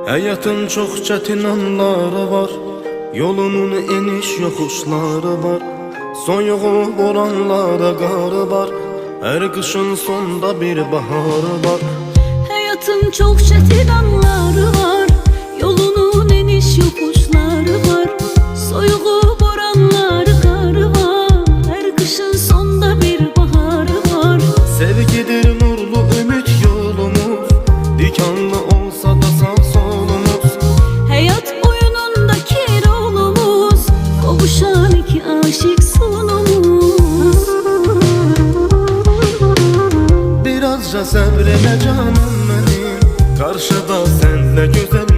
Hayatın çok çətin anları var, yolunun eniş yoxuşları var. Soyuğu boranlara qarı var, her qışın sonda bir baharı var. Hayatın çok çetin anları var, yolunun eniş yokuşları var. Soyuğu boranları karı var, her kışın sonda bir baharı var. Sevgidir nurlu ümit yolumuz, dikanlı olsa da sağ solumuz. Hayat oyunundaki rolumuz, kavuşan iki aşık sonumuz. Birazca səbr elə canım mənim, qarşıda sən də gözəl